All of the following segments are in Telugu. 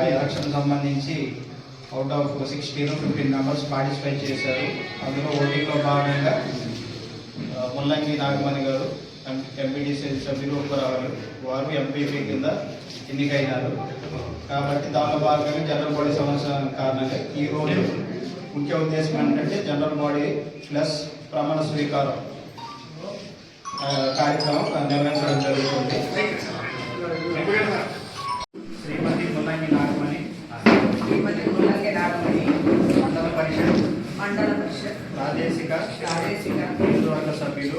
ఆ ఎలక్షన్ సంబంధించి అవుట్ ఆఫ్ 15 మెంబర్స్ పార్టిసిపేట్ చేశారు. అందులో ఓటింగ్లో భాగంగా ముల్లంగి నాగమణి గారు ఎంపీటీసీ సభ్యులు ఉపరావారు వారు ఎంపీపీ కింద ఎన్నికైనారు. కాబట్టి దానిలో భాగంగా జనరల్ బాడీ సంవత్సరం కారణంగా ఈరోజు ముఖ్య ఉద్దేశం ఏంటంటే జనరల్ బాడీ ప్లస్ ప్రమాణ స్వీకారం కార్యక్రమం నిర్వహించడం జరుగుతుంది. శ్రీమతి ముల్లంగి నాగమణి మండల పరిషత్ ప్రాదేశిక నియోజకవర్గ సభ్యులు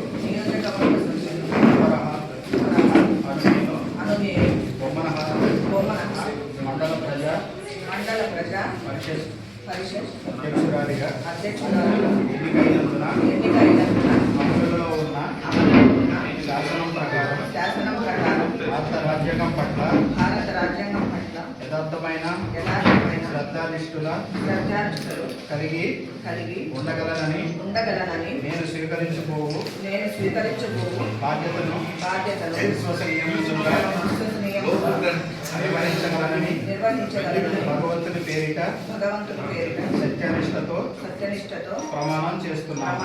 మండల ప్రజా పరిషత్ అధ్యక్షురాలిగా ఎన్నికైనందున అమలులో ఉన్న శాసనం ప్రకారం భారత రాజ్యాంగం పట్ల యథార్థమైన శ్రద్ధానిష్ఠుల కలిగి ఉండగలనని నేను స్వీకరించుకోవు బాధ్యతను విశ్వసనీయంగా నిర్వహించగలనని భగవంతుని పేరిట సత్యనిష్టతో ప్రమాణం చేస్తున్నాను.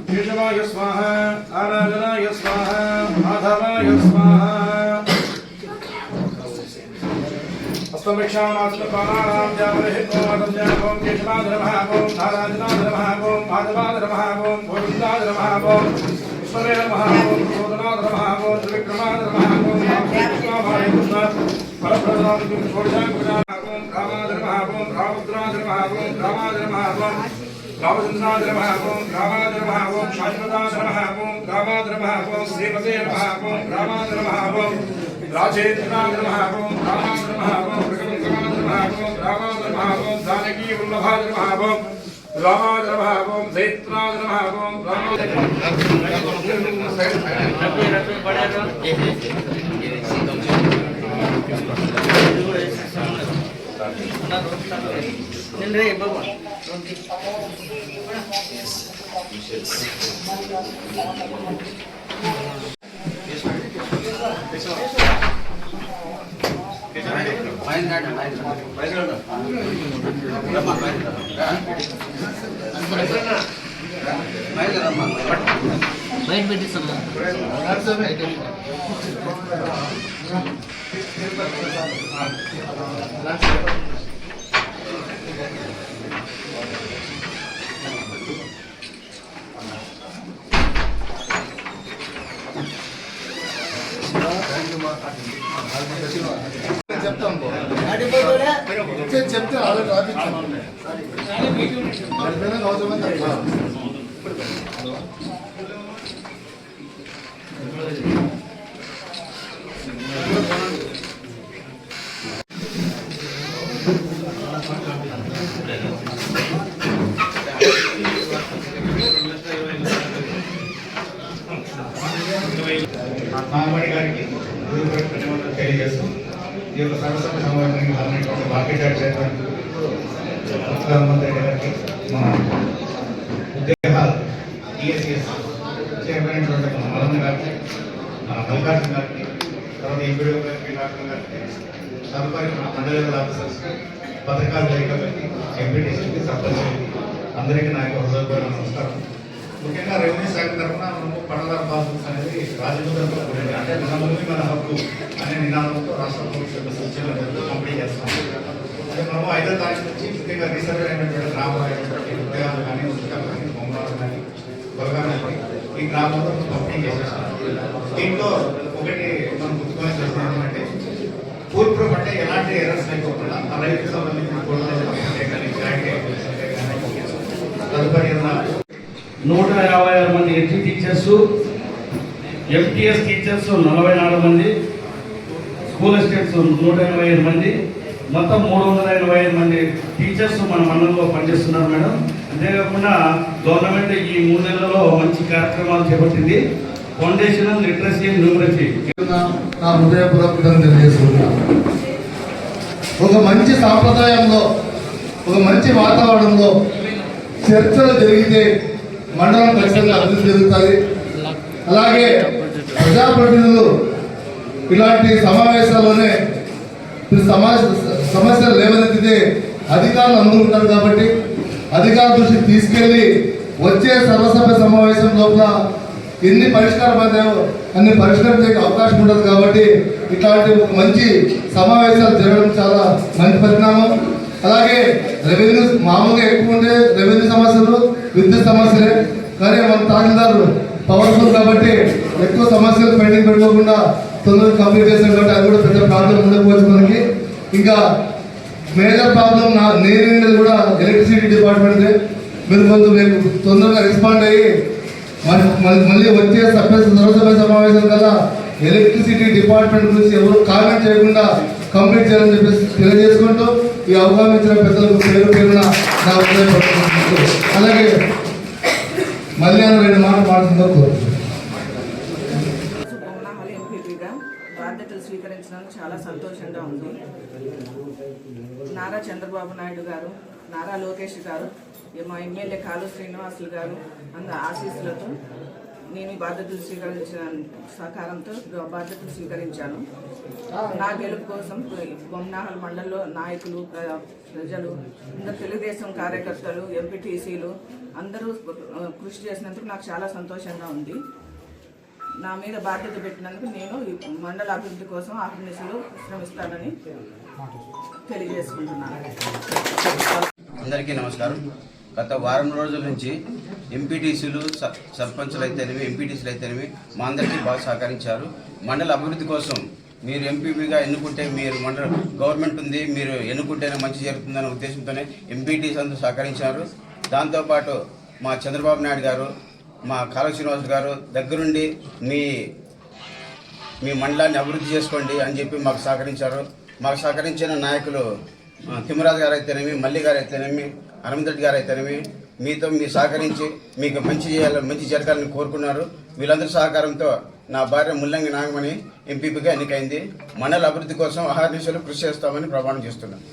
केशवाय स्वाहा आराधनाय स्वाहा माधवाय स्वाहा अष्टवृक्षामास्मपानानां जावरहितो अदम्याभों केशवाधरमहाभों आराधनाधरमहाभों माधवाधरमहाभों गोविन्दाधरमहाभों विश्वमेधरमहाभों प्रचोदनाधरमहाभों त्रिविक्रमाधरमहाभों कृष्णाभारकृष्ण परप्रदानं षोडशाङ्कुशाभों रामाधरमहाभों रामद्राधरमहाभों रामाधरमहाभों रामचन्द्राधरमहाभों रामाधरमहाभों शाश्वताधरमहाभों रामाधरमहाभों श्रीमतेधरमहाभों रामाधरमहाभों राजेन्द्राधरमहाभों रामाधरमहाभों प्रकटकराधरमहाभों रामाधरमहाभों जानकीवल्लभाधरमहाभों रामाधरमहाभों जैत्राधरमहाभों బయట పెట్టిస్తాము. చెప్తే ఆల్రెడీ రాపించాను అవసరం తప్ప నాగమణి గారికి తెలియజేస్తూ ఈ యొక్క సరస్వతి సమావేశానికి హాజరైనటువంటి మార్కెట్ యార్డ్ చైర్మన్ మంత్రి గారికి మా ఉద్యోగాల టీఎస్ఎస్ చైర్మన్ అయినటువంటి మన మలన్న గారికి మన మల్లికార్జున గారికి తర్వాత ఎంపీడీ గారికి డాక్టర్ గారికి తదుపరి మన మండల ఆఫీసర్స్కి పథకాలు లేఖలకి ఎంపీటీసీకి సర్పంచ్కి అందరికీ నా యొక్క హృదయపూర్వక నమస్కారం. ముఖ్యంగా రెవెన్యూ శాఖ తరఫున మనము పట్టదార పాస్బుక్స్ అనేది రాజముద్రతో అంటే మన భూమి మన హక్కు అనే నినాదంతో రాష్ట్ర ప్రభుత్వ సూచనలు పంపిణీ చేస్తాం. అదే మనము 5వ తారీఖు నుంచి ముఖ్యంగా రీసర్వే అయినటువంటి గ్రామాలైనటువంటి ఉద్యోగాలు కానీ ఉద్యోగాలు కానీ బొమ్మలు కానీ బలగాలు కానీ ఈ గ్రామంలో పంపిణీ చేసేస్తాం. దీంట్లో ఒకటి మనం గుర్తుకొని చేస్తాం ఏంటంటే పూర్వ అంటే ఎలాంటి ఎర్రర్స్ లేకుండా ఆ రైతుకు సంబంధించిన తదుపరి 156 మంది ఎస్టీ టీచర్స్, ఎంటీఎస్ టీచర్స్ 44 మంది, స్కూల్ అసిస్టెంట్స్ 185 మంది, మొత్తం 385 మంది టీచర్స్ మన మండలంలో పనిచేస్తున్నారు మేడం. అంతేకాకుండా గవర్నమెంట్ ఈ 3 నెలల్లో మంచి కార్యక్రమాలు చేపట్టింది. Foundation literacy and numeracy. నా హృదయపూర్వకంగా తెలియజేస్తున్నాను. ఒక మంచి సాంప్రదాయంలో, ఒక మంచి వాతావరణంలో చర్చలు జరిగితే మండలం ఖచ్చితంగా అభివృద్ధి జరుగుతుంది. అలాగే ప్రజాప్రతినిధులు ఇలాంటి సమావేశాల్లోనే సమస్యలు లేవనెత్తితే అధికారులు అందుకుంటారు. కాబట్టి అధికారుల దృష్టికి తీసుకెళ్లి వచ్చే సర్వసభ్య సమావేశం లోపల ఎన్ని పరిష్కారం అవుతాయో అన్ని పరిష్కరించే అవకాశం ఉంటుంది. కాబట్టి ఇట్లాంటి ఒక మంచి సమావేశాలు జరగడం చాలా మంచి పరిణామం. అలాగే రెవెన్యూ మామూలుగా ఎక్కువ ఉండే రెవెన్యూ సమస్యలు విద్యుత్ సమస్యలే, కానీ మన తహసీల్దార్ పవర్ఫుల్ కాబట్టి ఎక్కువ సమస్యలు పెండింగ్ పెట్టుకోకుండా తొందరగా కంప్లీట్ చేశారు. కాబట్టి అది కూడా పెద్ద ప్రాబ్లం ఉండకపోవచ్చు మనకి. ఇంకా మేజర్ ప్రాబ్లం నేను కూడా ఎలక్ట్రిసిటీ డిపార్ట్మెంట్ మీరు కొంచెం రేపు తొందరగా రెస్పాండ్ అయ్యి మళ్ళీ వచ్చే సర్వసభ్య సమావేశం కల్లా ఎలక్ట్రిసిటీ డిపార్ట్మెంట్ గురించి ఎవరు కామెంట్ చేయకుండా కంప్లీట్ చేయాలని చెప్పేసి తెలియజేసుకుంటూ ఈ అవగాహన ఇచ్చిన పెద్దలకు పేరున నా ఉదయపడుతూ, అలాగే మళ్ళీ 2 మాటలు మాట్లాడుతుందో కోరుతున్నాను. ఎంపీపీగా బాధ్యతలు స్వీకరించడానికి చాలా సంతోషంగా ఉంది. నారా చంద్రబాబు నాయుడు గారు, నారా లోకేష్ గారు, మా ఎమ్మెల్యే కాలు శ్రీనివాసులు గారు అందరి ఆశీస్సులతో నేను ఈ బాధ్యతలు సహకారంతో బాధ్యతలు స్వీకరించాను. నా గెలుపు కోసం బొమ్మనాహల్ మండలంలో నాయకులు, ప్రజలు, అందరు తెలుగుదేశం కార్యకర్తలు, ఎంపీటీసీలు అందరూ కృషి చేసినందుకు నాకు చాలా సంతోషంగా ఉంది. నా మీద బాధ్యత పెట్టినందుకు నేను ఈ మండల అభివృద్ధి కోసం అహర్నిశలు శ్రమిస్తానని తెలియజేసుకుంటున్నాను. అందరికీ నమస్కారం. గత వారం రోజుల నుంచి ఎంపీటీసీలు, సర్పంచులు అయితేనేమి, ఎంపీటీసీలు అయితేనేమి మా అందరికీ బాగా సహకరించారు. మండల అభివృద్ధి కోసం మీరు ఎంపీపీగా ఎన్నుకుంటే మీరు మండల గవర్నమెంట్ ఉంది, మీరు ఎన్నుకుంటేనే మంచి జరుగుతుందనే ఉద్దేశంతోనే ఎంపీటీసీ అందరూ సహకరించారు. దాంతోపాటు మా చంద్రబాబు నాయుడు గారు, మా కాళ శ్రీనివాస్ గారు దగ్గరుండి మీ మండలాన్ని అభివృద్ధి చేసుకోండి అని చెప్పి మాకు సహకరించారు. మాకు సహకరించిన నాయకులు తిమ్మరాజు గారు అయితేనేమి, మల్లి గారు అయితేనేమి, అరవింద్ గారు అయితేనేమి మీతో సహకరించి మీకు మంచి జరగాలని కోరుకున్నారు. వీళ్ళందరి సహకారంతో నా భార్య ముల్లంగి నాగమణి ఎంపీపీగా ఎన్నికైంది. మండల అభివృద్ధి కోసం అహర్నిశలు కృషి చేస్తామని ప్రమాణం చేస్తున్నాను.